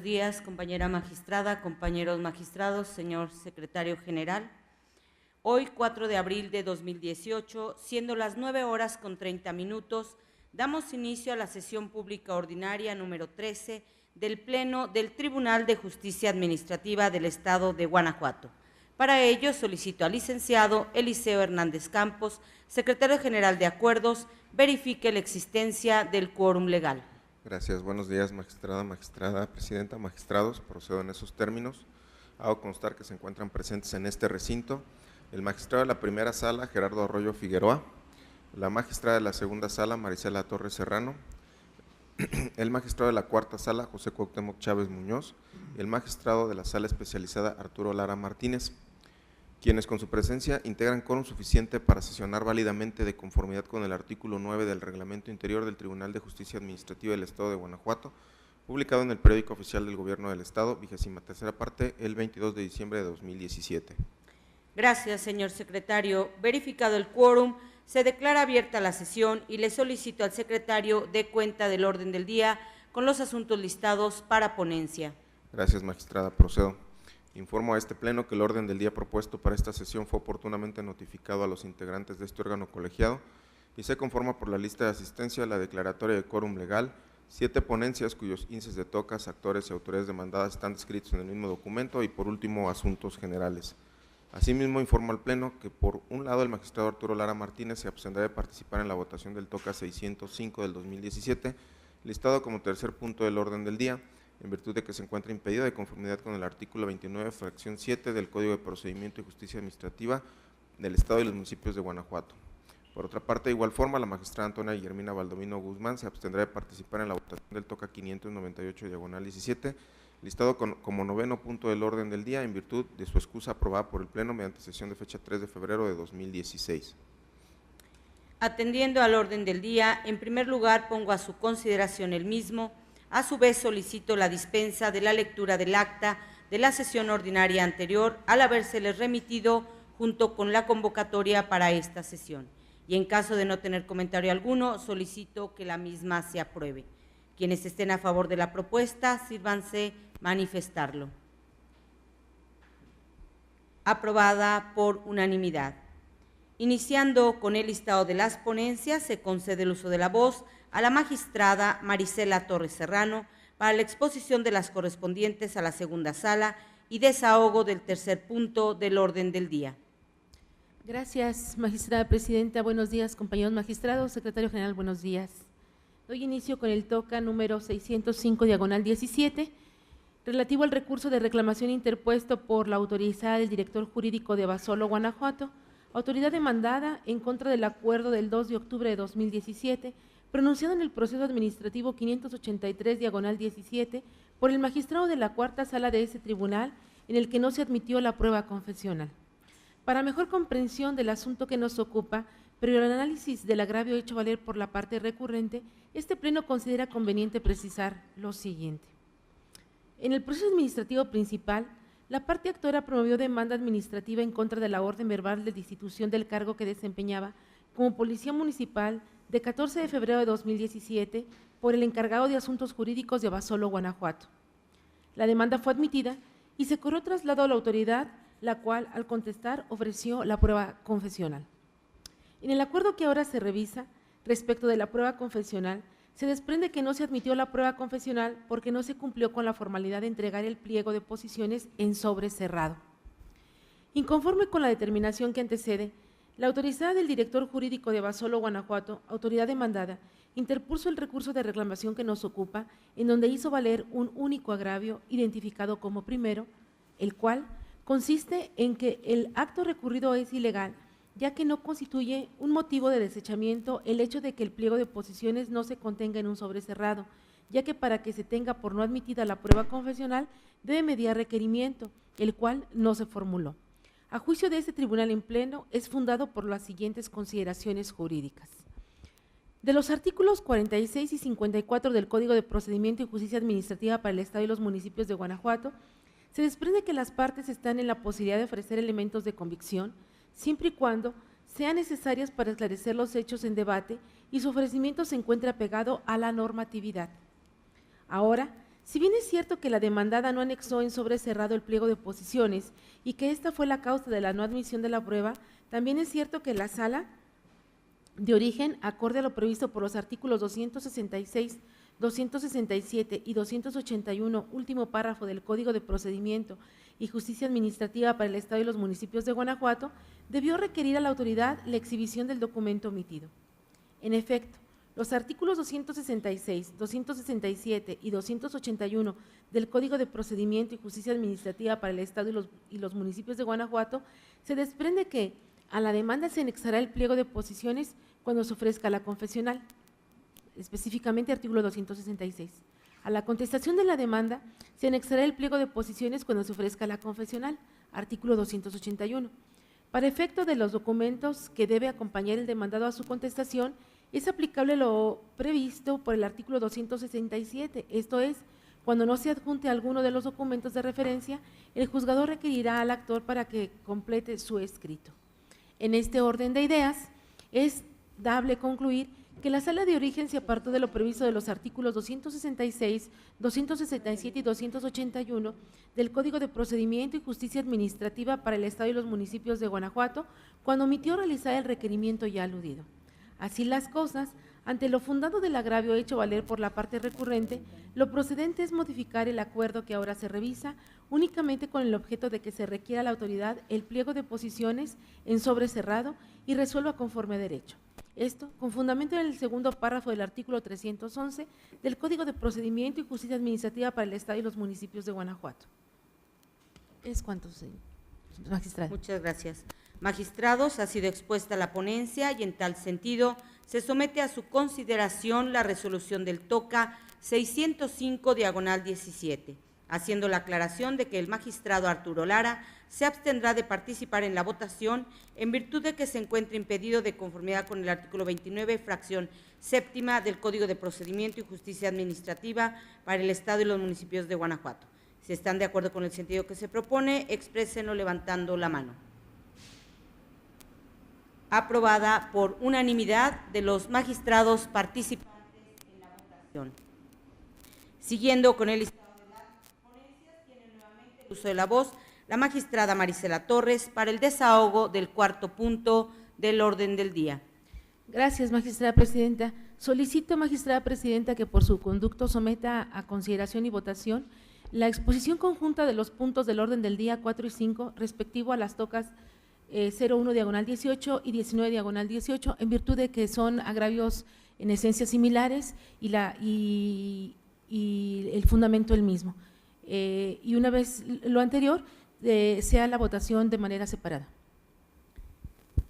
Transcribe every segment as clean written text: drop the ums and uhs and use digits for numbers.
días, compañera magistrada, compañeros magistrados, señor secretario general. Hoy, 4 de abril de 2018, siendo las 9:30, damos inicio a la sesión pública ordinaria número 13 del Pleno del Tribunal de Justicia Administrativa del Estado de Guanajuato. Para ello, solicito al licenciado Eliseo Hernández Campos, secretario general de Acuerdos, verifique la existencia del quórum legal. Gracias. Buenos días, magistrada, presidenta, magistrados. Procedo en esos términos. Hago constar que se encuentran presentes en este recinto el magistrado de la primera sala, Gerardo Arroyo Figueroa, la magistrada de la segunda sala, Marisela Torres Serrano, el magistrado de la cuarta sala, José Cuauhtémoc Chávez Muñoz, y el magistrado de la sala especializada, Arturo Lara Martínez, quienes con su presencia integran quórum suficiente para sesionar válidamente de conformidad con el artículo 9 del Reglamento Interior del Tribunal de Justicia Administrativa del Estado de Guanajuato, publicado en el Periódico Oficial del Gobierno del Estado, 23ª parte, el 22 de diciembre de 2017. Gracias, señor secretario. Verificado el quórum, se declara abierta la sesión y le solicito al secretario dé cuenta del orden del día con los asuntos listados para ponencia. Gracias, magistrada. Procedo. Informo a este Pleno que el orden del día propuesto para esta sesión fue oportunamente notificado a los integrantes de este órgano colegiado y se conforma por la lista de asistencia, la declaratoria de quórum legal, 7 ponencias cuyos índices de tocas, actores y autoridades demandadas están descritos en el mismo documento y por último asuntos generales. Asimismo, informo al Pleno que por un lado el magistrado Arturo Lara Martínez se abstendrá de participar en la votación del toca 605 del 2017, listado como tercer punto del orden del día, en virtud de que se encuentra impedido de conformidad con el artículo 29, fracción 7 del Código de Procedimiento y Justicia Administrativa del Estado y los municipios de Guanajuato. Por otra parte, de igual forma, la magistrada Antonia Guillermina Valdomino Guzmán se abstendrá de participar en la votación del toca 598/17, listado como noveno punto del orden del día, en virtud de su excusa aprobada por el Pleno mediante sesión de fecha 3 de febrero de 2016. Atendiendo al orden del día, en primer lugar pongo a su consideración el mismo. A su vez, solicito la dispensa de la lectura del acta de la sesión ordinaria anterior al habérseles remitido junto con la convocatoria para esta sesión. Y en caso de no tener comentario alguno, solicito que la misma se apruebe. Quienes estén a favor de la propuesta, sírvanse manifestarlo. Aprobada por unanimidad. Iniciando con el listado de las ponencias, se concede el uso de la voz a la magistrada Marisela Torres Serrano para la exposición de las correspondientes a la segunda sala y desahogo del tercer punto del orden del día. Gracias, magistrada presidenta. Buenos días, compañeros magistrados. Secretario general, buenos días. Doy inicio con el toca número 605/17, relativo al recurso de reclamación interpuesto por la autorizada del director jurídico de Basolo, Guanajuato, autoridad demandada en contra del acuerdo del 2 de octubre de 2017, pronunciado en el proceso administrativo 583/17 por el magistrado de la cuarta sala de ese tribunal, en el que no se admitió la prueba confesional. Para mejor comprensión del asunto que nos ocupa, pero el análisis del agravio hecho valer por la parte recurrente, este Pleno considera conveniente precisar lo siguiente. En el proceso administrativo principal, la parte actora promovió demanda administrativa en contra de la orden verbal de destitución del cargo que desempeñaba como policía municipal de 14 de febrero de 2017 por el encargado de asuntos jurídicos de Basolo, Guanajuato. La demanda fue admitida y se corrió traslado a la autoridad, la cual, al contestar, ofreció la prueba confesional. En el acuerdo que ahora se revisa, respecto de la prueba confesional, se desprende que no se admitió la prueba confesional porque no se cumplió con la formalidad de entregar el pliego de posiciones en sobre cerrado. Inconforme con la determinación que antecede, la autorizada del director jurídico de Basolo, Guanajuato, autoridad demandada, interpuso el recurso de reclamación que nos ocupa, en donde hizo valer un único agravio identificado como primero, el cual consiste en que el acto recurrido es ilegal, ya que no constituye un motivo de desechamiento el hecho de que el pliego de posiciones no se contenga en un sobre cerrado, ya que para que se tenga por no admitida la prueba confesional debe mediar requerimiento, el cual no se formuló. A juicio de este tribunal en pleno, es fundado por las siguientes consideraciones jurídicas. De los artículos 46 y 54 del Código de Procedimiento y Justicia Administrativa para el Estado y los municipios de Guanajuato, se desprende que las partes están en la posibilidad de ofrecer elementos de convicción, siempre y cuando sean necesarias para esclarecer los hechos en debate y su ofrecimiento se encuentre apegado a la normatividad. Ahora, Si bien es cierto que la demandada no anexó en sobre cerrado el pliego de oposiciones y que esta fue la causa de la no admisión de la prueba, también es cierto que la Sala de Origen, acorde a lo previsto por los artículos 266, 267 y 281, último párrafo del Código de Procedimiento y Justicia Administrativa para el Estado y los municipios de Guanajuato, debió requerir a la autoridad la exhibición del documento omitido. En efecto, los artículos 266, 267 y 281 del Código de Procedimiento y Justicia Administrativa para el Estado y los municipios de Guanajuato, se desprende que a la demanda se anexará el pliego de oposiciones cuando se ofrezca la confesional, específicamente artículo 266. A la contestación de la demanda se anexará el pliego de oposiciones cuando se ofrezca la confesional, artículo 281. Para efecto de los documentos que debe acompañar el demandado a su contestación, es aplicable lo previsto por el artículo 267, esto es, cuando no se adjunte alguno de los documentos de referencia, el juzgador requerirá al actor para que complete su escrito. En este orden de ideas, es dable concluir que la Sala de Origen se apartó de lo previsto de los artículos 266, 267 y 281 del Código de Procedimiento y Justicia Administrativa para el Estado y los municipios de Guanajuato cuando omitió realizar el requerimiento ya aludido. Así las cosas, ante lo fundado del agravio hecho valer por la parte recurrente, lo procedente es modificar el acuerdo que ahora se revisa únicamente con el objeto de que se requiera a la autoridad el pliego de posiciones en sobre cerrado y resuelva conforme a derecho. Esto con fundamento en el segundo párrafo del artículo 311 del Código de Procedimiento y Justicia Administrativa para el Estado y los municipios de Guanajuato. Es cuanto, señor magistrado. Muchas gracias. Magistrados, ha sido expuesta la ponencia y en tal sentido se somete a su consideración la resolución del TOCA 605/17, haciendo la aclaración de que el magistrado Arturo Lara se abstendrá de participar en la votación en virtud de que se encuentra impedido de conformidad con el artículo 29, fracción séptima del Código de Procedimiento y Justicia Administrativa para el Estado y los municipios de Guanajuato. Si están de acuerdo con el sentido que se propone, exprésenlo levantando la mano. Aprobada por unanimidad de los magistrados participantes en la votación. Siguiendo con el listado de las ponencias, tiene nuevamente el uso de la voz la magistrada Marisela Torres para el desahogo del cuarto punto del orden del día. Gracias, magistrada presidenta. Solicito, magistrada presidenta, que por su conducto someta a consideración y votación la exposición conjunta de los puntos del orden del día 4 y 5 respectivo a las tocas 01/18 y 19/18, en virtud de que son agravios en esencia similares y el fundamento el mismo. Y una vez lo anterior, sea la votación de manera separada.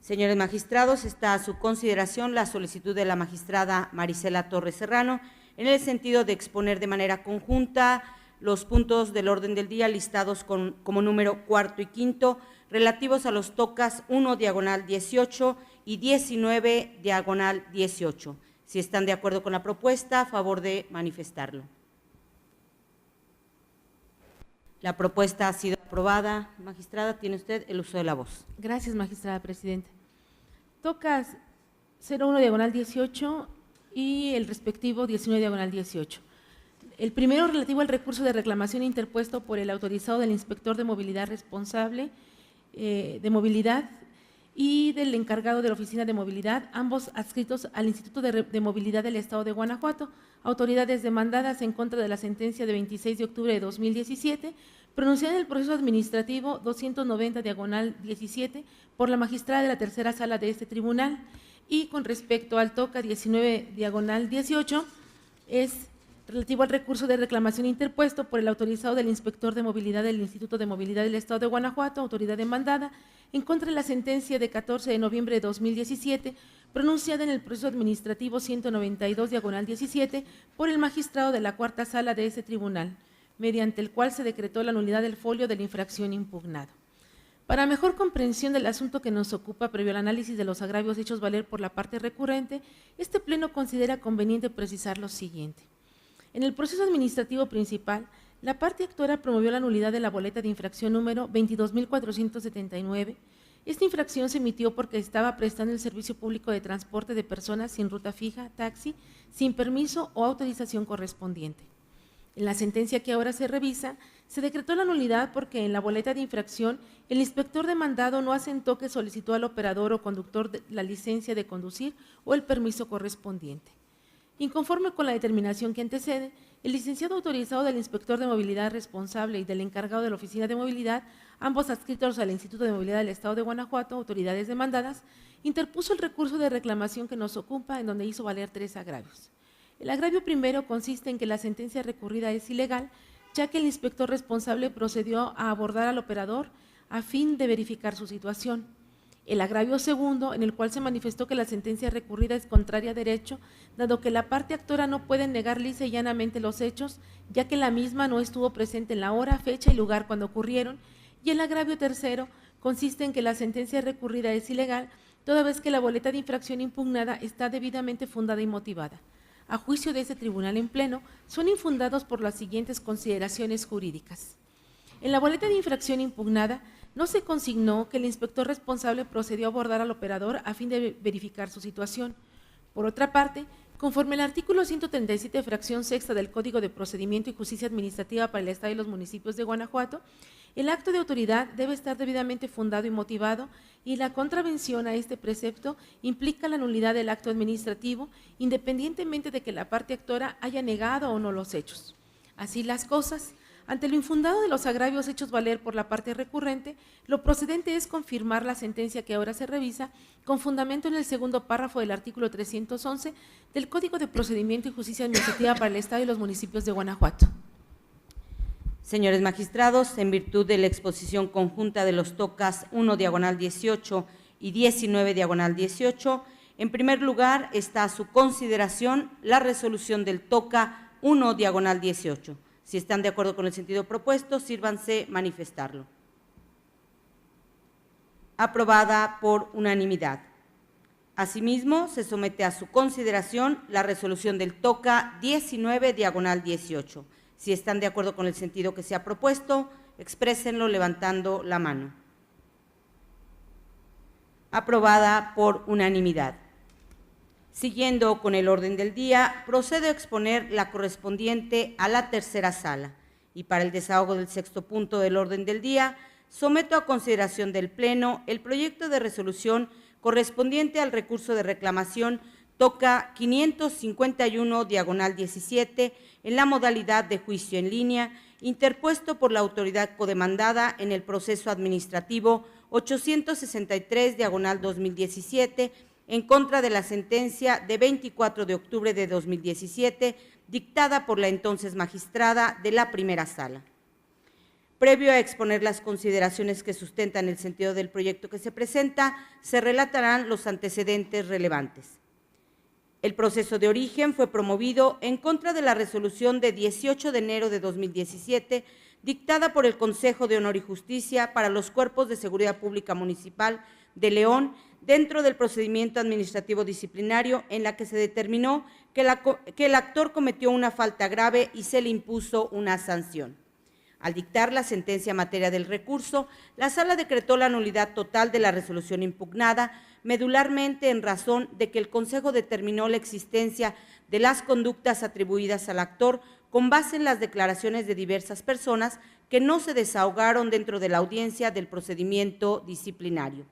Señores magistrados, está a su consideración la solicitud de la magistrada Marisela Torres Serrano en el sentido de exponer de manera conjunta los puntos del orden del día listados como número cuarto y quinto relativos a los tocas 1/18 y 19/18. Si están de acuerdo con la propuesta, a favor de manifestarlo. La propuesta ha sido aprobada. Magistrada, tiene usted el uso de la voz. Gracias, magistrada presidenta. Tocas 01/18 y el respectivo 19/18. El primero relativo al recurso de reclamación interpuesto por el autorizado del inspector de movilidad responsable de movilidad y del encargado de la oficina de movilidad, ambos adscritos al Instituto de Movilidad del Estado de Guanajuato, autoridades demandadas en contra de la sentencia de 26 de octubre de 2017, pronunciada en el proceso administrativo 290/17 por la magistrada de la tercera sala de este tribunal, y con respecto al TOCA 19/18 es relativo al recurso de reclamación interpuesto por el autorizado del inspector de movilidad del Instituto de Movilidad del Estado de Guanajuato, autoridad demandada, en contra de la sentencia de 14 de noviembre de 2017, pronunciada en el proceso administrativo 192/17 por el magistrado de la cuarta sala de este tribunal, mediante el cual se decretó la nulidad del folio de la infracción impugnada. Para mejor comprensión del asunto que nos ocupa, previo al análisis de los agravios hechos valer por la parte recurrente, este Pleno considera conveniente precisar lo siguiente. En el proceso administrativo principal, la parte actora promovió la nulidad de la boleta de infracción número 22.479. Esta infracción se emitió porque estaba prestando el servicio público de transporte de personas sin ruta fija, taxi, sin permiso o autorización correspondiente. En la sentencia que ahora se revisa, se decretó la nulidad porque en la boleta de infracción el inspector demandado no asentó que solicitó al operador o conductor la licencia de conducir o el permiso correspondiente. Inconforme con la determinación que antecede, el licenciado autorizado del inspector de movilidad responsable y del encargado de la oficina de movilidad, ambos adscritos al Instituto de Movilidad del Estado de Guanajuato, autoridades demandadas, interpuso el recurso de reclamación que nos ocupa, en donde hizo valer 3 agravios. El agravio primero consiste en que la sentencia recurrida es ilegal, ya que el inspector responsable procedió a abordar al operador a fin de verificar su situación. El agravio segundo, en el cual se manifestó que la sentencia recurrida es contraria a derecho, dado que la parte actora no puede negar lisa y llanamente los hechos, ya que la misma no estuvo presente en la hora, fecha y lugar cuando ocurrieron. Y el agravio tercero consiste en que la sentencia recurrida es ilegal, toda vez que la boleta de infracción impugnada está debidamente fundada y motivada. A juicio de este tribunal en pleno, son infundados por las siguientes consideraciones jurídicas. En la boleta de infracción impugnada, no se consignó que el inspector responsable procedió a abordar al operador a fin de verificar su situación. Por otra parte, conforme al artículo 137, fracción sexta del Código de Procedimiento y Justicia Administrativa para el Estado y los municipios de Guanajuato, el acto de autoridad debe estar debidamente fundado y motivado, y la contravención a este precepto implica la nulidad del acto administrativo, independientemente de que la parte actora haya negado o no los hechos. Así las cosas, ante lo infundado de los agravios hechos valer por la parte recurrente, lo procedente es confirmar la sentencia que ahora se revisa con fundamento en el segundo párrafo del artículo 311 del Código de Procedimiento y Justicia Administrativa para el Estado y los municipios de Guanajuato. Señores magistrados, en virtud de la exposición conjunta de los tocas 1/18 y 19/18, en primer lugar está a su consideración la resolución del toca 1/18. Si están de acuerdo con el sentido propuesto, sírvanse manifestarlo. Aprobada por unanimidad. Asimismo, se somete a su consideración la resolución del toca 19/18. Si están de acuerdo con el sentido que se ha propuesto, exprésenlo levantando la mano. Aprobada por unanimidad. Siguiendo con el orden del día, procedo a exponer la correspondiente a la tercera sala y para el desahogo del sexto punto del orden del día, someto a consideración del Pleno el proyecto de resolución correspondiente al recurso de reclamación toca 551/17 en la modalidad de juicio en línea, interpuesto por la autoridad codemandada en el proceso administrativo 863/2017, en contra de la sentencia de 24 de octubre de 2017, dictada por la entonces magistrada de la primera sala. Previo a exponer las consideraciones que sustentan el sentido del proyecto que se presenta, se relatarán los antecedentes relevantes. El proceso de origen fue promovido en contra de la resolución de 18 de enero de 2017, dictada por el Consejo de Honor y Justicia para los Cuerpos de Seguridad Pública Municipal de León, dentro del procedimiento administrativo disciplinario, en la que se determinó que el actor cometió una falta grave y se le impuso una sanción. Al dictar la sentencia en materia del recurso, la Sala decretó la nulidad total de la resolución impugnada, medularmente en razón de que el Consejo determinó la existencia de las conductas atribuidas al actor con base en las declaraciones de diversas personas que no se desahogaron dentro de la audiencia del procedimiento disciplinario.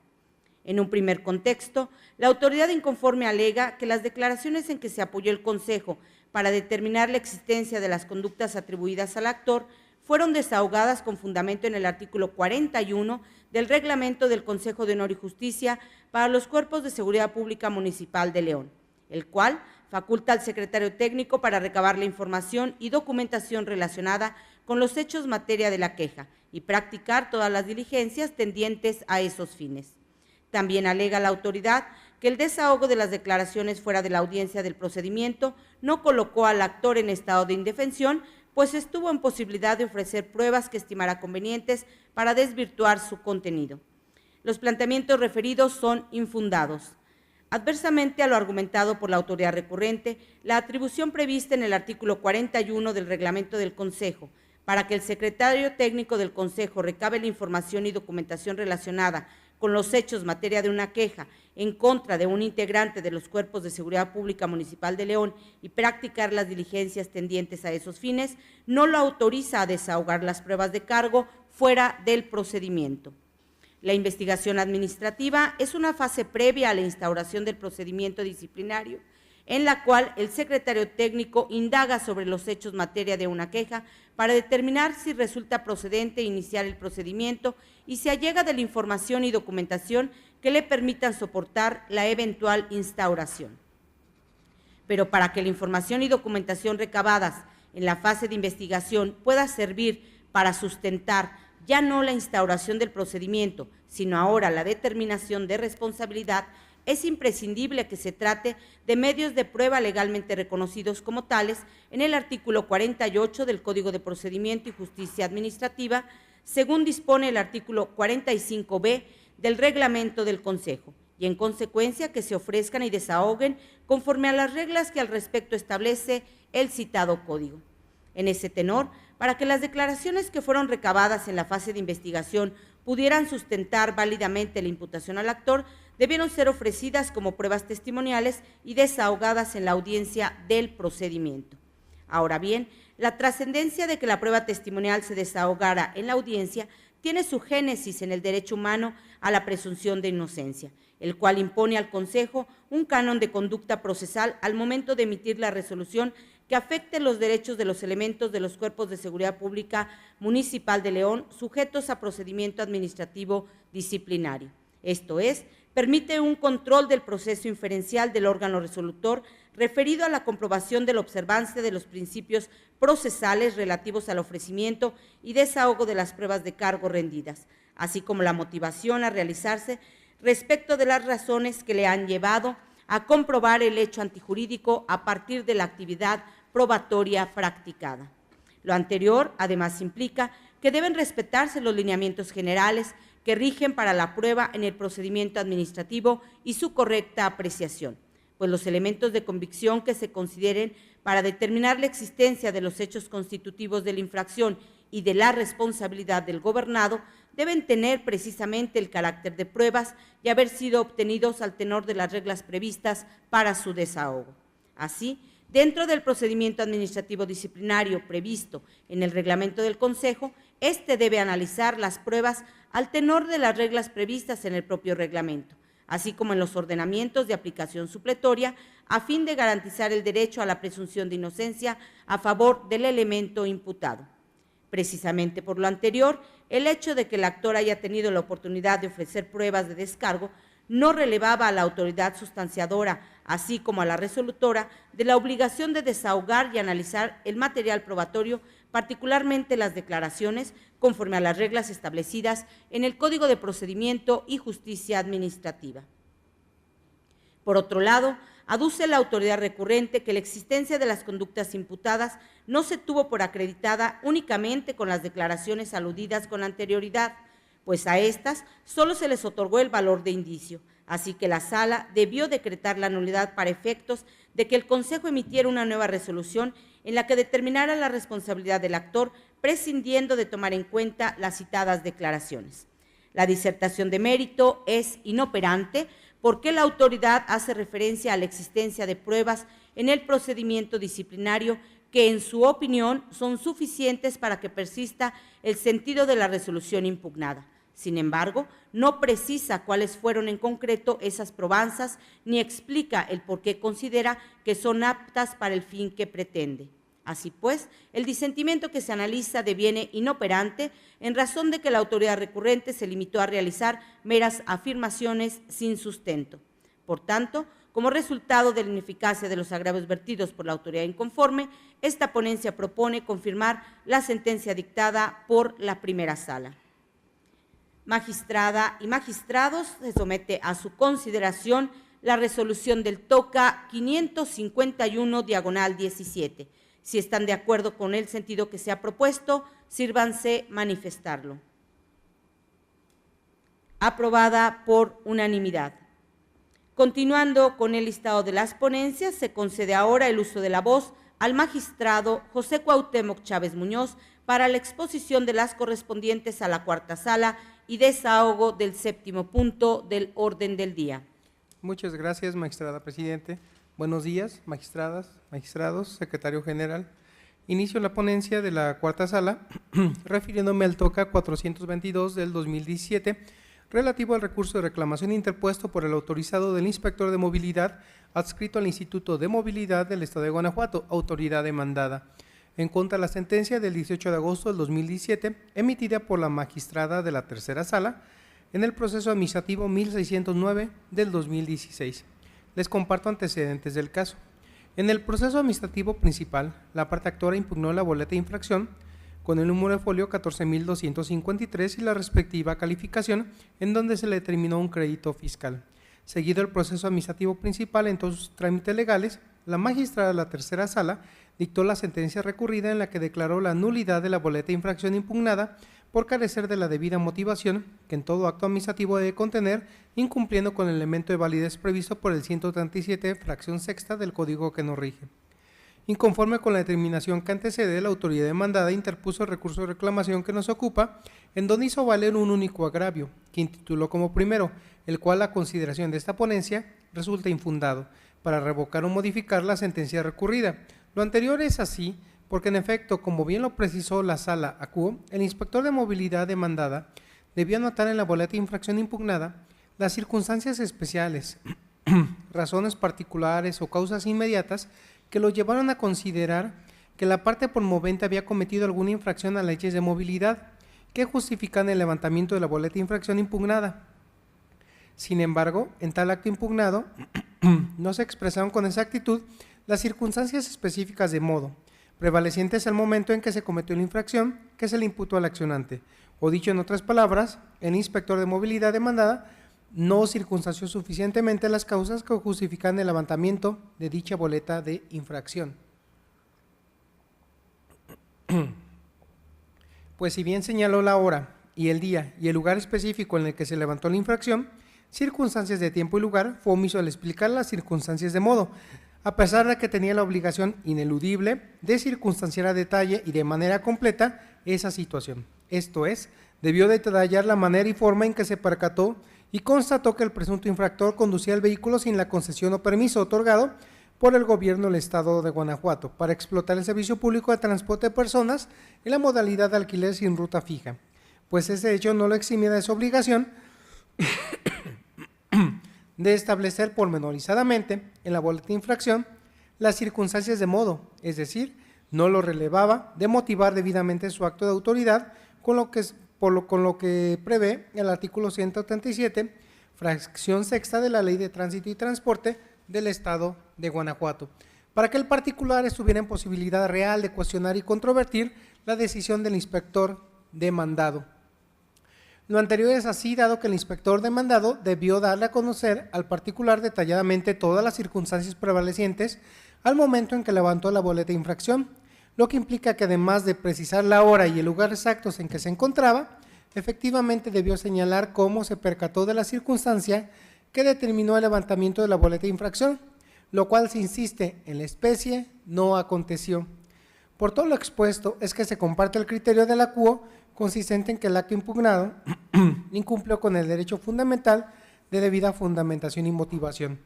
En un primer contexto, la autoridad inconforme alega que las declaraciones en que se apoyó el Consejo para determinar la existencia de las conductas atribuidas al actor fueron desahogadas con fundamento en el artículo 41 del Reglamento del Consejo de Honor y Justicia para los Cuerpos de Seguridad Pública Municipal de León, el cual faculta al secretario técnico para recabar la información y documentación relacionada con los hechos materia de la queja y practicar todas las diligencias tendientes a esos fines. También alega la autoridad que el desahogo de las declaraciones fuera de la audiencia del procedimiento no colocó al actor en estado de indefensión, pues estuvo en posibilidad de ofrecer pruebas que estimara convenientes para desvirtuar su contenido. Los planteamientos referidos son infundados. Adversamente a lo argumentado por la autoridad recurrente, la atribución prevista en el artículo 41 del Reglamento del Consejo para que el secretario técnico del Consejo recabe la información y documentación relacionada con los hechos materia de una queja en contra de un integrante de los Cuerpos de Seguridad Pública Municipal de León y practicar las diligencias tendientes a esos fines, no lo autoriza a desahogar las pruebas de cargo fuera del procedimiento. La investigación administrativa es una fase previa a la instauración del procedimiento disciplinario, en la cual el secretario técnico indaga sobre los hechos materia de una queja para determinar si resulta procedente iniciar el procedimiento y se allega de la información y documentación que le permitan soportar la eventual instauración. Pero para que la información y documentación recabadas en la fase de investigación pueda servir para sustentar ya no la instauración del procedimiento, sino ahora la determinación de responsabilidad, es imprescindible que se trate de medios de prueba legalmente reconocidos como tales en el artículo 48 del Código de Procedimiento y Justicia Administrativa, según dispone el artículo 45b del Reglamento del Consejo, y en consecuencia que se ofrezcan y desahoguen conforme a las reglas que al respecto establece el citado Código. En ese tenor, para que las declaraciones que fueron recabadas en la fase de investigación pudieran sustentar válidamente la imputación al actor, debieron ser ofrecidas como pruebas testimoniales y desahogadas en la audiencia del procedimiento. Ahora bien, la trascendencia de que la prueba testimonial se desahogara en la audiencia tiene su génesis en el derecho humano a la presunción de inocencia, el cual impone al Consejo un canon de conducta procesal al momento de emitir la resolución que afecte los derechos de los elementos de los Cuerpos de Seguridad Pública Municipal de León sujetos a procedimiento administrativo disciplinario. Esto es, permite un control del proceso inferencial del órgano resolutor referido a la comprobación de la observancia de los principios procesales relativos al ofrecimiento y desahogo de las pruebas de cargo rendidas, así como la motivación a realizarse respecto de las razones que le han llevado a comprobar el hecho antijurídico a partir de la actividad probatoria practicada. Lo anterior, además, implica que deben respetarse los lineamientos generales que rigen para la prueba en el procedimiento administrativo y su correcta apreciación, pues los elementos de convicción que se consideren para determinar la existencia de los hechos constitutivos de la infracción y de la responsabilidad del gobernado deben tener precisamente el carácter de pruebas y haber sido obtenidos al tenor de las reglas previstas para su desahogo. Así, dentro del procedimiento administrativo disciplinario previsto en el reglamento del Consejo, este debe analizar las pruebas al tenor de las reglas previstas en el propio reglamento, así como en los ordenamientos de aplicación supletoria, a fin de garantizar el derecho a la presunción de inocencia a favor del elemento imputado. Precisamente por lo anterior, el hecho de que el actor haya tenido la oportunidad de ofrecer pruebas de descargo no relevaba a la autoridad sustanciadora, así como a la resolutora, de la obligación de desahogar y analizar el material probatorio, particularmente las declaraciones, conforme a las reglas establecidas en el Código de Procedimiento y Justicia Administrativa. Por otro lado, aduce la autoridad recurrente que la existencia de las conductas imputadas no se tuvo por acreditada únicamente con las declaraciones aludidas con anterioridad, pues a estas solo se les otorgó el valor de indicio, así que la Sala debió decretar la nulidad para efectos de que el Consejo emitiera una nueva resolución en la que determinara la responsabilidad del actor, prescindiendo de tomar en cuenta las citadas declaraciones. La disertación de mérito es inoperante porque la autoridad hace referencia a la existencia de pruebas en el procedimiento disciplinario que, en su opinión, son suficientes para que persista el sentido de la resolución impugnada. Sin embargo, no precisa cuáles fueron en concreto esas probanzas ni explica el por qué considera que son aptas para el fin que pretende. Así pues, el disentimiento que se analiza deviene inoperante en razón de que la autoridad recurrente se limitó a realizar meras afirmaciones sin sustento. Por tanto, como resultado de la ineficacia de los agravios vertidos por la autoridad inconforme, esta ponencia propone confirmar la sentencia dictada por la primera sala. Magistrada y magistrados, se somete a su consideración la resolución del TOCA 551/17. Si están de acuerdo con el sentido que se ha propuesto, sírvanse manifestarlo. Aprobada por unanimidad. Continuando con el listado de las ponencias, se concede ahora el uso de la voz al magistrado José Cuauhtémoc Chávez Muñoz para la exposición de las correspondientes a la cuarta sala y desahogo del séptimo punto del orden del día. Muchas gracias, magistrada presidente. Buenos días, magistradas, magistrados, secretario general. Inicio la ponencia de la cuarta sala, refiriéndome al TOCA 422 del 2017, relativo al recurso de reclamación interpuesto por el autorizado del inspector de movilidad adscrito al Instituto de Movilidad del Estado de Guanajuato, autoridad demandada, en contra de la sentencia del 18 de agosto del 2017, emitida por la magistrada de la tercera sala, en el proceso administrativo 1609 del 2016. Les comparto antecedentes del caso. En el proceso administrativo principal, la parte actora impugnó la boleta de infracción con el número de folio 14.253 y la respectiva calificación, en donde se le determinó un crédito fiscal. Seguido el proceso administrativo principal en todos sus trámites legales, la magistrada de la tercera sala dictó la sentencia recurrida en la que declaró la nulidad de la boleta de infracción impugnada por carecer de la debida motivación que en todo acto administrativo debe contener, incumpliendo con el elemento de validez previsto por el 137, fracción sexta del Código que nos rige. Inconforme con la determinación que antecede, la autoridad demandada interpuso el recurso de reclamación que nos ocupa, en donde hizo valer un único agravio, que intituló como primero, el cual a consideración de esta ponencia resulta infundado, para revocar o modificar la sentencia recurrida. Lo anterior es así, porque en efecto, como bien lo precisó la sala acuo, el inspector de movilidad demandada debió anotar en la boleta de infracción impugnada las circunstancias especiales, razones particulares o causas inmediatas que lo llevaron a considerar que la parte promovente había cometido alguna infracción a las leyes de movilidad que justifican el levantamiento de la boleta de infracción impugnada. Sin embargo, en tal acto impugnado no se expresaron con exactitud las circunstancias específicas de modo prevalecientes al momento en que se cometió la infracción que se le imputó al accionante, o dicho en otras palabras, el inspector de movilidad demandada no circunstanció suficientemente las causas que justifican el levantamiento de dicha boleta de infracción. Pues si bien señaló la hora y el día y el lugar específico en el que se levantó la infracción, circunstancias de tiempo y lugar, fue omiso al explicar las circunstancias de modo, a pesar de que tenía la obligación ineludible de circunstanciar a detalle y de manera completa esa situación. Esto es, debió detallar la manera y forma en que se percató y constató que el presunto infractor conducía el vehículo sin la concesión o permiso otorgado por el gobierno del Estado de Guanajuato para explotar el servicio público de transporte de personas en la modalidad de alquiler sin ruta fija, pues ese hecho no lo eximía de su obligación de establecer pormenorizadamente en la boleta de infracción las circunstancias de modo, es decir, no lo relevaba de motivar debidamente su acto de autoridad con lo que prevé el artículo 137, fracción sexta de la Ley de Tránsito y Transporte del Estado de Guanajuato, para que el particular estuviera en posibilidad real de cuestionar y controvertir la decisión del inspector demandado. Lo anterior es así, dado que el inspector demandado debió darle a conocer al particular detalladamente todas las circunstancias prevalecientes al momento en que levantó la boleta de infracción, lo que implica que además de precisar la hora y el lugar exactos en que se encontraba, efectivamente debió señalar cómo se percató de la circunstancia que determinó el levantamiento de la boleta de infracción, lo cual, se insiste en la especie, no aconteció. Por todo lo expuesto es que se comparte el criterio de la CUO, consistente en que el acto impugnado incumplió con el derecho fundamental de debida fundamentación y motivación,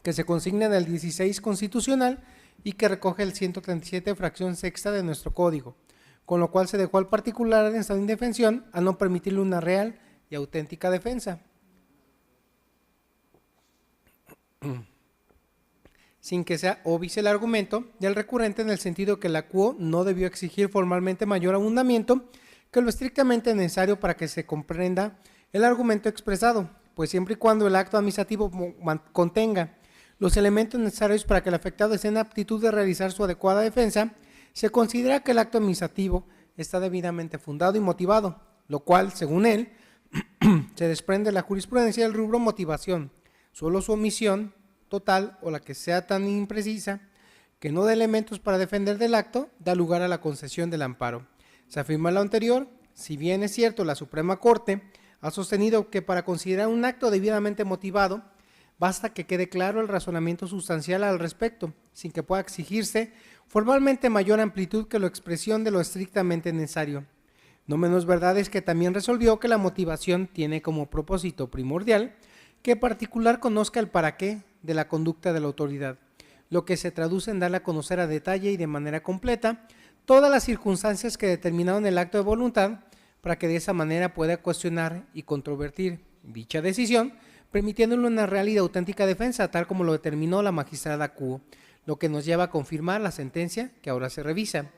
que se consigna en el 16 constitucional y que recoge el 137, fracción sexta de nuestro código, con lo cual se dejó al particular en estado de indefensión a no permitirle una real y auténtica defensa, sin que sea óbice el argumento del recurrente en el sentido que la CUO no debió exigir formalmente mayor abundamiento que lo estrictamente necesario para que se comprenda el argumento expresado, pues siempre y cuando el acto administrativo contenga los elementos necesarios para que el afectado esté en aptitud de realizar su adecuada defensa, se considera que el acto administrativo está debidamente fundado y motivado, lo cual, según él, se desprende de la jurisprudencia del rubro motivación, solo su omisión total o la que sea tan imprecisa que no dé elementos para defender del acto, da lugar a la concesión del amparo. Se afirma lo anterior, si bien es cierto la Suprema Corte ha sostenido que para considerar un acto debidamente motivado, basta que quede claro el razonamiento sustancial al respecto, sin que pueda exigirse formalmente mayor amplitud que la expresión de lo estrictamente necesario. No menos verdad es que también resolvió que la motivación tiene como propósito primordial que particular conozca el para qué de la conducta de la autoridad, lo que se traduce en darle a conocer a detalle y de manera completa todas las circunstancias que determinaron el acto de voluntad para que de esa manera pueda cuestionar y controvertir dicha decisión, permitiéndole una real y auténtica defensa, tal como lo determinó la magistrada Cuo, lo que nos lleva a confirmar la sentencia que ahora se revisa.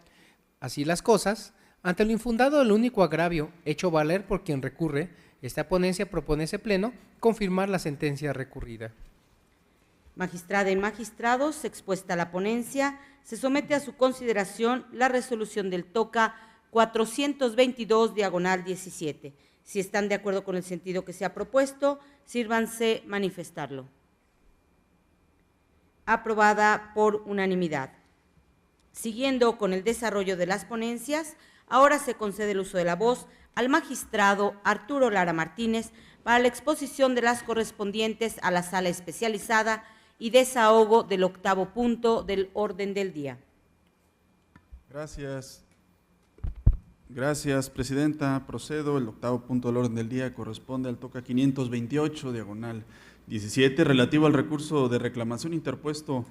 Así las cosas, ante lo infundado del único agravio hecho valer por quien recurre, esta ponencia propone ese pleno confirmar la sentencia recurrida. Magistrada y magistrados, expuesta la ponencia, se somete a su consideración la resolución del TOCA 422/17. Si están de acuerdo con el sentido que se ha propuesto, sírvanse manifestarlo. Aprobada por unanimidad. Siguiendo con el desarrollo de las ponencias, ahora se concede el uso de la voz al magistrado Arturo Lara Martínez para la exposición de las correspondientes a la sala especializada y desahogo del 8º punto del orden del día. Gracias, presidenta. Procedo. El 8º punto del orden del día corresponde al TOCA 528/17, relativo al recurso de reclamación interpuesto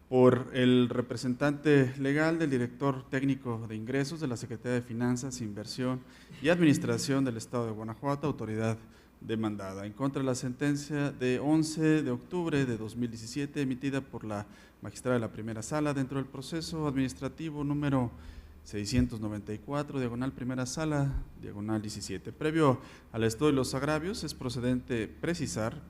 por el representante legal del director técnico de ingresos de la Secretaría de Finanzas, Inversión y Administración del Estado de Guanajuato, autoridad demandada, en contra de la sentencia de 11 de octubre de 2017 emitida por la magistrada de la primera sala dentro del proceso administrativo número 694, diagonal primera sala, diagonal 17. Previo al estudio de los agravios, es procedente precisar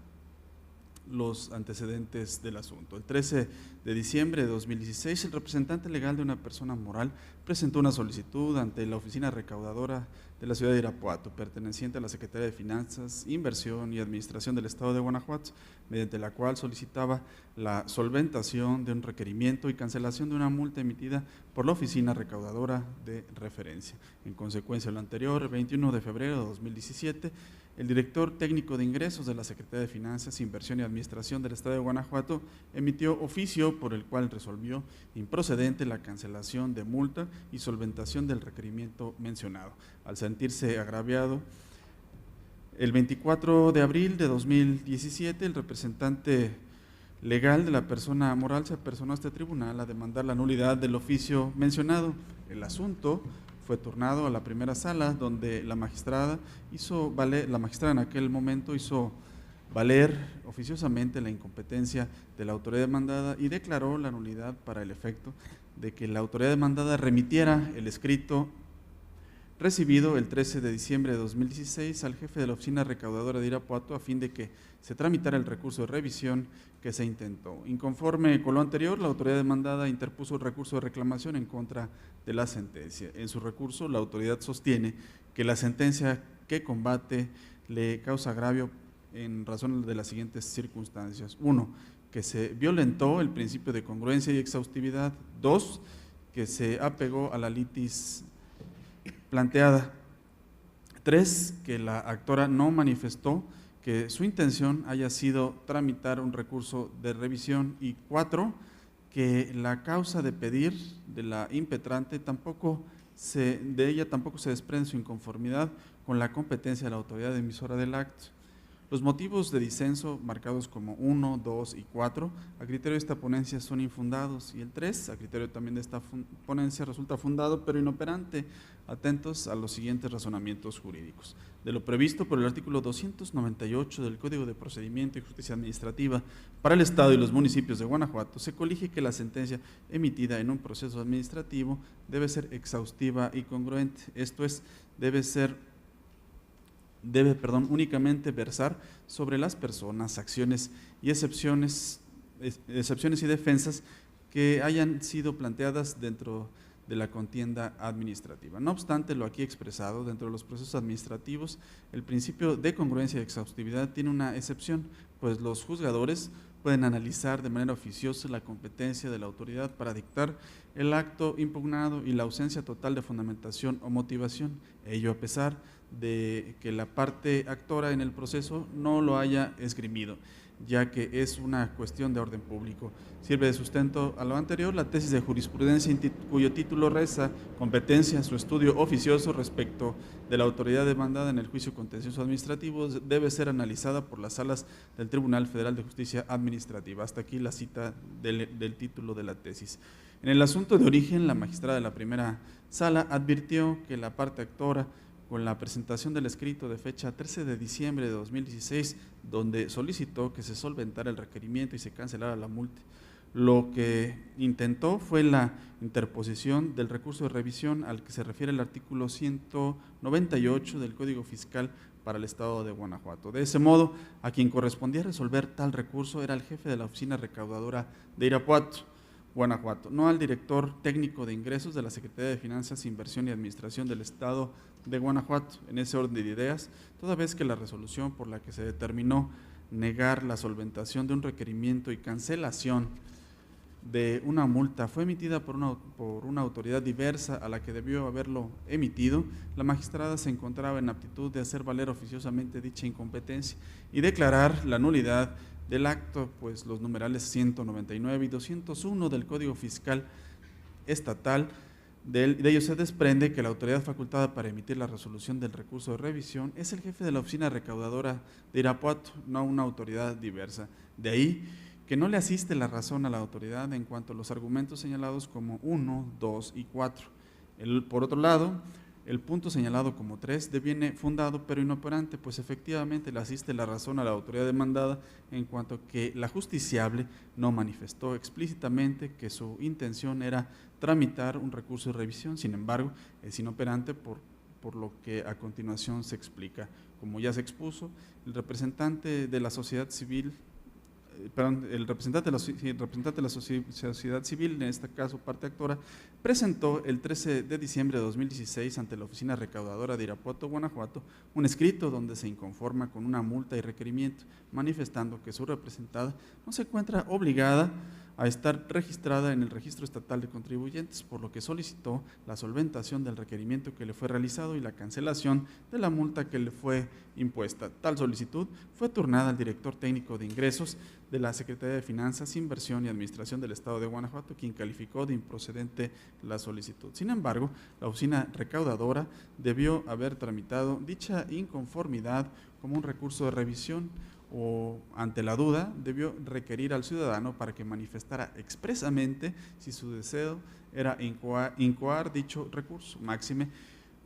los antecedentes del asunto. El 13 de diciembre de 2016, el representante legal de una persona moral presentó una solicitud ante la oficina recaudadora de la ciudad de Irapuato, perteneciente a la Secretaría de Finanzas, Inversión y Administración del Estado de Guanajuato, mediante la cual solicitaba la solventación de un requerimiento y cancelación de una multa emitida por la oficina recaudadora de referencia. En consecuencia de lo anterior, el 21 de febrero de 2017, el director técnico de ingresos de la Secretaría de Finanzas, Inversión y Administración del Estado de Guanajuato emitió oficio por el cual resolvió improcedente la cancelación de multa y solventación del requerimiento mencionado. Al sentirse agraviado, el 24 de abril de 2017, el representante legal de la persona moral se apersonó a este tribunal a demandar la nulidad del oficio mencionado. El asunto fue turnado a la primera sala, donde la magistrada en aquel momento hizo valer oficiosamente la incompetencia de la autoridad demandada y declaró la nulidad para el efecto de que la autoridad demandada remitiera el escrito recibido el 13 de diciembre de 2016 al jefe de la oficina recaudadora de Irapuato a fin de que se tramitara el recurso de revisión que se intentó. Inconforme con lo anterior, la autoridad demandada interpuso el recurso de reclamación en contra de la sentencia. En su recurso, la autoridad sostiene que la sentencia que combate le causa agravio en razón de las siguientes circunstancias. 1, que se violentó el principio de congruencia y exhaustividad. 2, que se apegó a la litis planteada. 3, que la actora no manifestó que su intención haya sido tramitar un recurso de revisión. Y 4, que la causa de pedir de la impetrante de ella tampoco se desprende su inconformidad con la competencia de la autoridad emisora del acto. Los motivos de disenso marcados como 1, 2 y 4 a criterio de esta ponencia son infundados, y el 3 a criterio también de esta ponencia resulta fundado pero inoperante. Atentos a los siguientes razonamientos jurídicos. De lo previsto por el artículo 298 del Código de Procedimiento y Justicia Administrativa para el Estado y los municipios de Guanajuato, se colige que la sentencia emitida en un proceso administrativo debe ser exhaustiva y congruente. Esto es, debe únicamente versar sobre las personas, acciones y excepciones y defensas que hayan sido planteadas dentro de la contienda administrativa. No obstante lo aquí expresado, dentro de los procesos administrativos, el principio de congruencia y exhaustividad tiene una excepción, pues los juzgadores pueden analizar de manera oficiosa la competencia de la autoridad para dictar el acto impugnado y la ausencia total de fundamentación o motivación, ello a pesar de que la parte actora en el proceso no lo haya esgrimido. ya que es una cuestión de orden público. Sirve de sustento a lo anterior la tesis de jurisprudencia cuyo título reza competencia, su estudio oficioso respecto de la autoridad demandada en el juicio contencioso administrativo debe ser analizada por las salas del Tribunal Federal de Justicia Administrativa. Hasta aquí la cita del título de la tesis. En el asunto de origen, la magistrada de la primera sala advirtió que la parte actora, con la presentación del escrito de fecha 13 de diciembre de 2016, donde solicitó que se solventara el requerimiento y se cancelara la multa, lo que intentó fue la interposición del recurso de revisión al que se refiere el artículo 198 del Código Fiscal para el Estado de Guanajuato. De ese modo, a quien correspondía resolver tal recurso era el jefe de la oficina recaudadora de Irapuato, Guanajuato, no al director técnico de ingresos de la Secretaría de Finanzas, Inversión y Administración del Estado de Guanajuato. En ese orden de ideas, toda vez que la resolución por la que se determinó negar la solventación de un requerimiento y cancelación de una multa fue emitida por una autoridad diversa a la que debió haberlo emitido, la magistrada se encontraba en aptitud de hacer valer oficiosamente dicha incompetencia y declarar la nulidad del acto, pues los numerales 199 y 201 del Código Fiscal Estatal, de ello se desprende que la autoridad facultada para emitir la resolución del recurso de revisión es el jefe de la oficina recaudadora de Irapuato, no una autoridad diversa. De ahí que no le asiste la razón a la autoridad en cuanto a los argumentos señalados como 1, 2 y 4. Por otro lado, el punto señalado como 3 deviene fundado pero inoperante, pues efectivamente le asiste la razón a la autoridad demandada en cuanto a que la justiciable no manifestó explícitamente que su intención era tramitar un recurso de revisión. Sin embargo, es inoperante por lo que a continuación se explica. Como ya se expuso, el representante de la sociedad civil, el representante de la sociedad civil, en este caso parte actora, presentó el 13 de diciembre de 2016 ante la oficina recaudadora de Irapuato, Guanajuato, un escrito donde se inconforma con una multa y requerimiento, manifestando que su representada no se encuentra obligada a estar registrada en el Registro Estatal de Contribuyentes, por lo que solicitó la solventación del requerimiento que le fue realizado y la cancelación de la multa que le fue impuesta. Tal solicitud fue turnada al director técnico de ingresos de la Secretaría de Finanzas, Inversión y Administración del Estado de Guanajuato, quien calificó de improcedente la solicitud. Sin embargo, la oficina recaudadora debió haber tramitado dicha inconformidad como un recurso de revisión, o ante la duda debió requerir al ciudadano para que manifestara expresamente si su deseo era incoar dicho recurso, máxime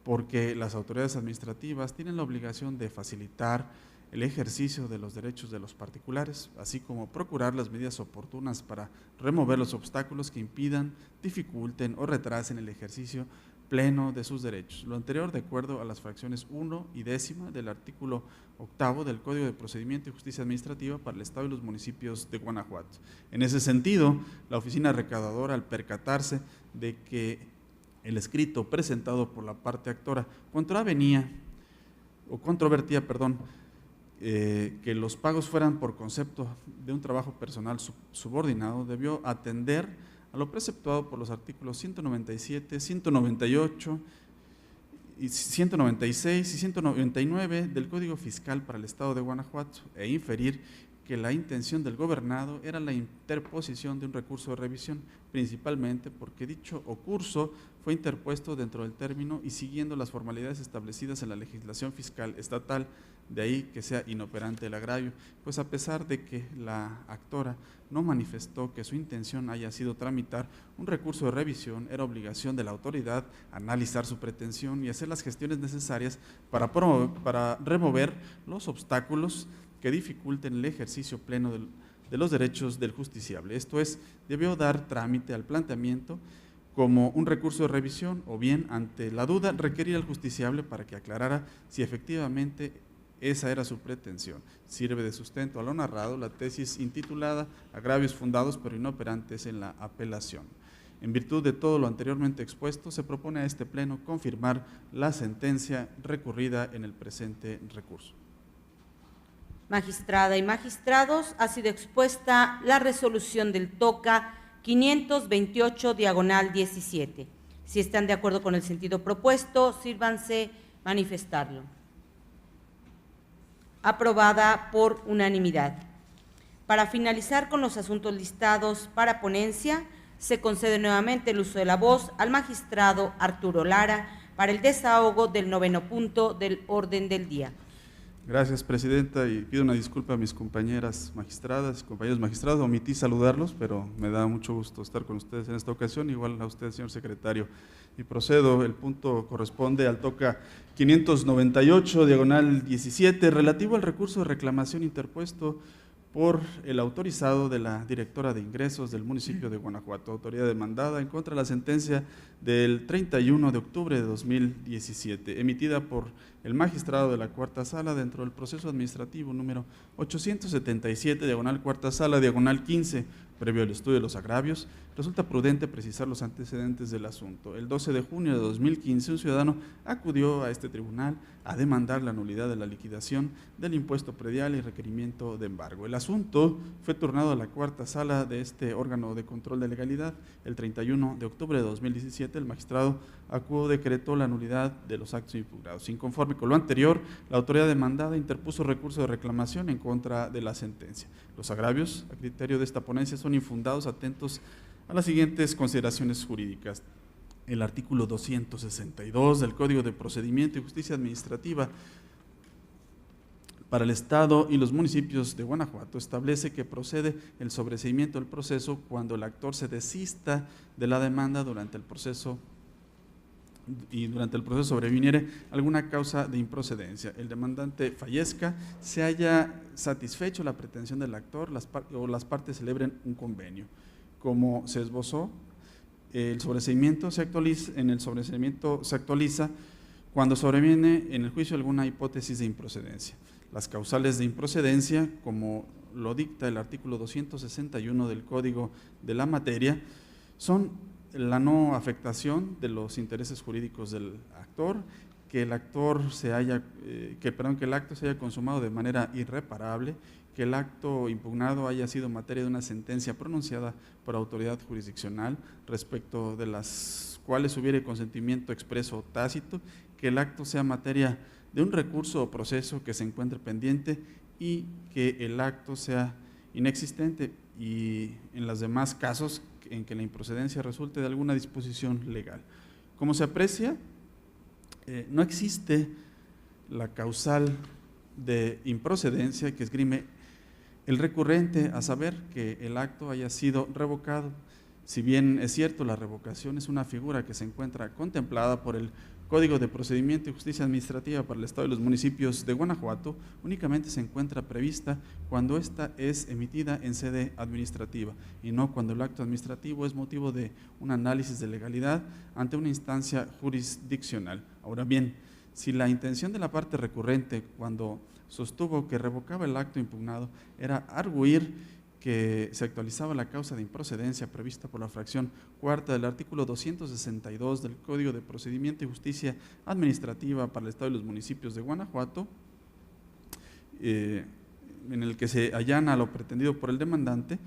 porque las autoridades administrativas tienen la obligación de facilitar el ejercicio de los derechos de los particulares, así como procurar las medidas oportunas para remover los obstáculos que impidan, dificulten o retrasen el ejercicio pleno de sus derechos. Lo anterior de acuerdo a las fracciones 1 y 10 del artículo 8 del Código de Procedimiento y Justicia Administrativa para el Estado y los municipios de Guanajuato. En ese sentido, la oficina recaudadora, al percatarse de que el escrito presentado por la parte actora controvertía, que los pagos fueran por concepto de un trabajo personal subordinado, debió atender a lo preceptuado por los artículos 197, 198, 196 y 199 del Código Fiscal para el Estado de Guanajuato e inferir que la intención del gobernado era la interposición de un recurso de revisión, principalmente porque dicho ocurso fue interpuesto dentro del término y siguiendo las formalidades establecidas en la legislación fiscal estatal, de ahí que sea inoperante el agravio, pues a pesar de que la actora no manifestó que su intención haya sido tramitar un recurso de revisión, era obligación de la autoridad analizar su pretensión y hacer las gestiones necesarias para remover los obstáculos que dificulten el ejercicio pleno de los derechos del justiciable. Esto es, debió dar trámite al planteamiento como un recurso de revisión o bien, ante la duda, requerir al justiciable para que aclarara si efectivamente esa era su pretensión. Sirve de sustento a lo narrado la tesis intitulada Agravios fundados pero inoperantes en la apelación. En virtud de todo lo anteriormente expuesto, se propone a este Pleno confirmar la sentencia recurrida en el presente recurso. Magistrada y magistrados, ha sido expuesta la resolución del TOCA 528/17. Si están de acuerdo con el sentido propuesto, sírvanse manifestarlo. Aprobada por unanimidad. Para finalizar con los asuntos listados para ponencia, se concede nuevamente el uso de la voz al magistrado Arturo Lara para el desahogo del 9º punto del orden del día. Gracias, presidenta, y pido una disculpa a mis compañeras magistradas, compañeros magistrados, omití saludarlos, pero me da mucho gusto estar con ustedes en esta ocasión, igual a usted, señor secretario. Y procedo, el punto corresponde al toca 598, diagonal 17, relativo al recurso de reclamación interpuesto por el autorizado de la directora de ingresos del municipio de Guanajuato, autoridad demandada en contra de la sentencia del 31 de octubre de 2017, emitida por el magistrado de la Cuarta Sala dentro del proceso administrativo número 877, diagonal Cuarta Sala, diagonal 15, previo al estudio de los agravios. Resulta prudente precisar los antecedentes del asunto. El 12 de junio de 2015, un ciudadano acudió a este tribunal a demandar la nulidad de la liquidación del impuesto predial y requerimiento de embargo. El asunto fue turnado a la Cuarta Sala de este órgano de control de legalidad. El 31 de octubre de 2017, el magistrado acudió decretó la nulidad de los actos impugnados. Inconforme con lo anterior, la autoridad demandada interpuso recurso de reclamación en contra de la sentencia. Los agravios, a criterio de esta ponencia, son infundados, atentos a las siguientes consideraciones jurídicas. El artículo 262 del Código de Procedimiento y Justicia Administrativa para el Estado y los municipios de Guanajuato establece que procede el sobreseimiento del proceso cuando el actor se desista de la demanda durante el proceso sobreviniere alguna causa de improcedencia, el demandante fallezca, se haya satisfecho la pretensión del actor o las partes celebren un convenio. Como se esbozó, el sobreseimiento se actualiza cuando sobreviene en el juicio alguna hipótesis de improcedencia. Las causales de improcedencia, como lo dicta el artículo 261 del Código de la materia, son la no afectación de los intereses jurídicos del actor, que el acto se haya consumado de manera irreparable, que el acto impugnado haya sido materia de una sentencia pronunciada por autoridad jurisdiccional, respecto de las cuales hubiere consentimiento expreso o tácito, que el acto sea materia de un recurso o proceso que se encuentre pendiente y que el acto sea inexistente, y en los demás casos en que la improcedencia resulte de alguna disposición legal. Como se aprecia, no existe la causal de improcedencia que esgrime el recurrente, a saber que el acto haya sido revocado. Si bien es cierto, la revocación es una figura que se encuentra contemplada por el Código de Procedimiento y Justicia Administrativa para el Estado y los municipios de Guanajuato, únicamente se encuentra prevista cuando ésta es emitida en sede administrativa y no cuando el acto administrativo es motivo de un análisis de legalidad ante una instancia jurisdiccional. Ahora bien, si la intención de la parte recurrente, cuando sostuvo que revocaba el acto impugnado, era arguir que se actualizaba la causa de improcedencia prevista por la fracción cuarta del artículo 262 del Código de Procedimiento y Justicia Administrativa para el Estado y los municipios de Guanajuato, en el que se allana lo pretendido por el demandante,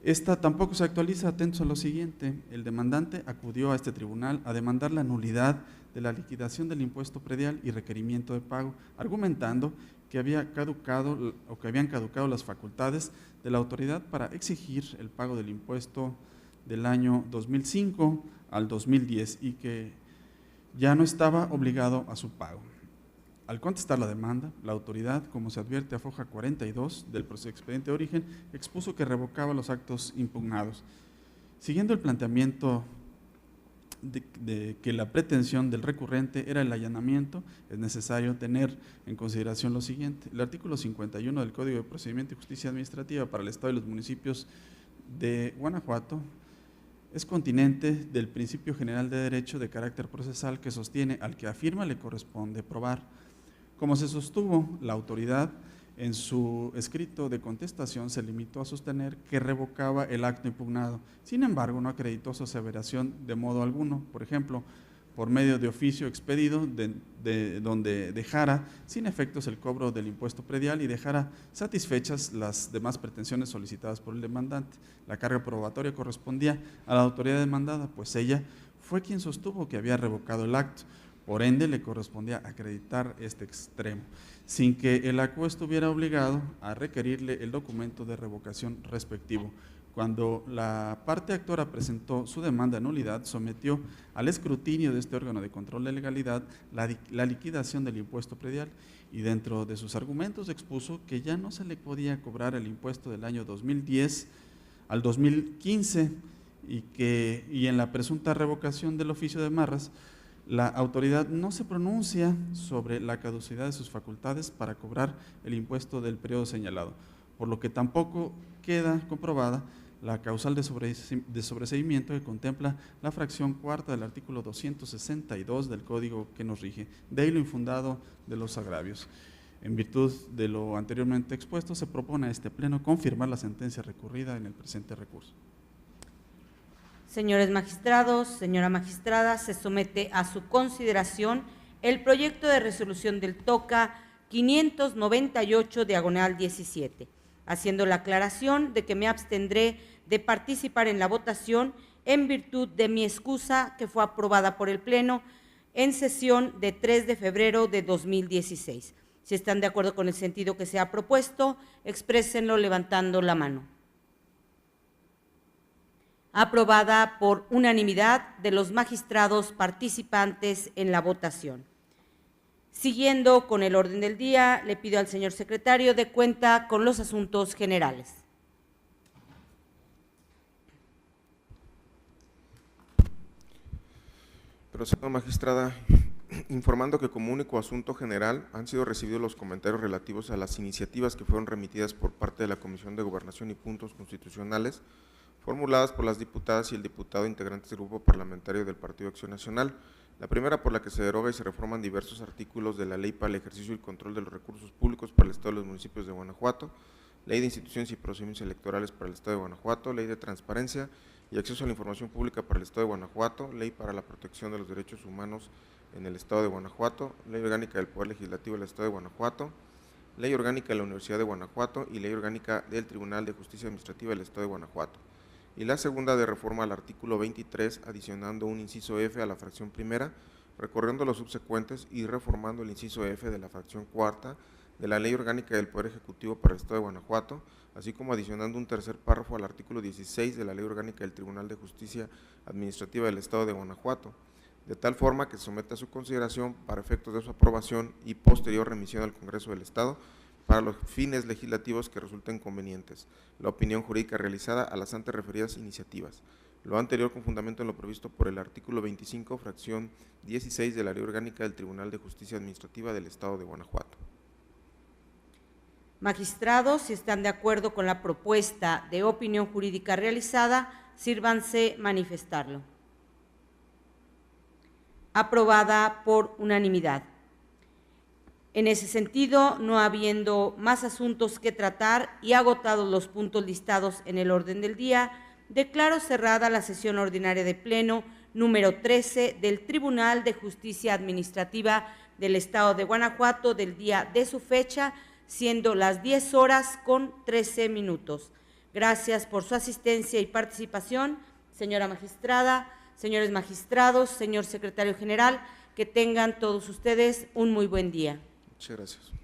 esta tampoco se actualiza. Atentos a lo siguiente: el demandante acudió a este tribunal a demandar la nulidad de la liquidación del impuesto predial y requerimiento de pago, argumentando que habían caducado las facultades de la autoridad para exigir el pago del impuesto del año 2005 al 2010 y que ya no estaba obligado a su pago. Al contestar la demanda, la autoridad, como se advierte a foja 42 del expediente de origen, expuso que revocaba los actos impugnados. Siguiendo el planteamiento de que la pretensión del recurrente era el allanamiento, es necesario tener en consideración lo siguiente: el artículo 51 del Código de Procedimiento y Justicia Administrativa para el Estado y los municipios de Guanajuato es continente del principio general de derecho de carácter procesal que sostiene al que afirma le corresponde probar. Como se sostuvo, la autoridad en su escrito de contestación se limitó a sostener que revocaba el acto impugnado. Sin embargo, no acreditó su aseveración de modo alguno, por ejemplo, por medio de oficio expedido donde dejara sin efectos el cobro del impuesto predial y dejara satisfechas las demás pretensiones solicitadas por el demandante. La carga probatoria correspondía a la autoridad demandada, pues ella fue quien sostuvo que había revocado el acto. Por ende, le correspondía acreditar este extremo, sin que el ACUE estuviera obligado a requerirle el documento de revocación respectivo. Cuando la parte actora presentó su demanda de nulidad, sometió al escrutinio de este órgano de control de legalidad la liquidación del impuesto predial, y dentro de sus argumentos expuso que ya no se le podía cobrar el impuesto del año 2010 al 2015 y en la presunta revocación del oficio de Marras, la autoridad no se pronuncia sobre la caducidad de sus facultades para cobrar el impuesto del periodo señalado, por lo que tampoco queda comprobada la causal de sobreseimiento que contempla la fracción cuarta del artículo 262 del Código que nos rige, de ahí lo infundado de los agravios. En virtud de lo anteriormente expuesto, se propone a este Pleno confirmar la sentencia recurrida en el presente recurso. Señores magistrados, señora magistrada, se somete a su consideración el proyecto de resolución del TOCA 598/17, haciendo la aclaración de que me abstendré de participar en la votación en virtud de mi excusa que fue aprobada por el Pleno en sesión de 3 de febrero de 2016. Si están de acuerdo con el sentido que se ha propuesto, exprésenlo levantando la mano. Aprobada por unanimidad de los magistrados participantes en la votación. Siguiendo con el orden del día, le pido al señor secretario dé cuenta con los asuntos generales. Procedo, magistrada, informando que como único asunto general han sido recibidos los comentarios relativos a las iniciativas que fueron remitidas por parte de la Comisión de Gobernación y Puntos Constitucionales, formuladas por las diputadas y el diputado integrantes del Grupo Parlamentario del Partido Acción Nacional. La primera, por la que se deroga y se reforman diversos artículos de la Ley para el ejercicio y control de los recursos públicos para el Estado y los municipios de Guanajuato, Ley de instituciones y procedimientos electorales para el Estado de Guanajuato, Ley de transparencia y acceso a la información pública para el Estado de Guanajuato, Ley para la protección de los derechos humanos en el Estado de Guanajuato, Ley orgánica del Poder Legislativo del Estado de Guanajuato, Ley orgánica de la Universidad de Guanajuato y Ley orgánica del Tribunal de Justicia Administrativa del Estado de Guanajuato. Y la segunda, de reforma al artículo 23, adicionando un inciso F a la fracción primera, recorriendo los subsecuentes y reformando el inciso F de la fracción cuarta de la Ley Orgánica del Poder Ejecutivo para el Estado de Guanajuato, así como adicionando un tercer párrafo al artículo 16 de la Ley Orgánica del Tribunal de Justicia Administrativa del Estado de Guanajuato, de tal forma que se someta a su consideración para efectos de su aprobación y posterior remisión al Congreso del Estado para los fines legislativos que resulten convenientes, la opinión jurídica realizada a las antes referidas iniciativas. Lo anterior con fundamento en lo previsto por el artículo 25, fracción 16 de la Ley Orgánica del Tribunal de Justicia Administrativa del Estado de Guanajuato. Magistrados, si están de acuerdo con la propuesta de opinión jurídica realizada, sírvanse manifestarlo. Aprobada por unanimidad. En ese sentido, no habiendo más asuntos que tratar y agotados los puntos listados en el orden del día, declaro cerrada la sesión ordinaria de Pleno número 13 del Tribunal de Justicia Administrativa del Estado de Guanajuato del día de su fecha, siendo las 10:13. Gracias por su asistencia y participación, señora magistrada, señores magistrados, señor secretario general, que tengan todos ustedes un muy buen día. Muchas gracias.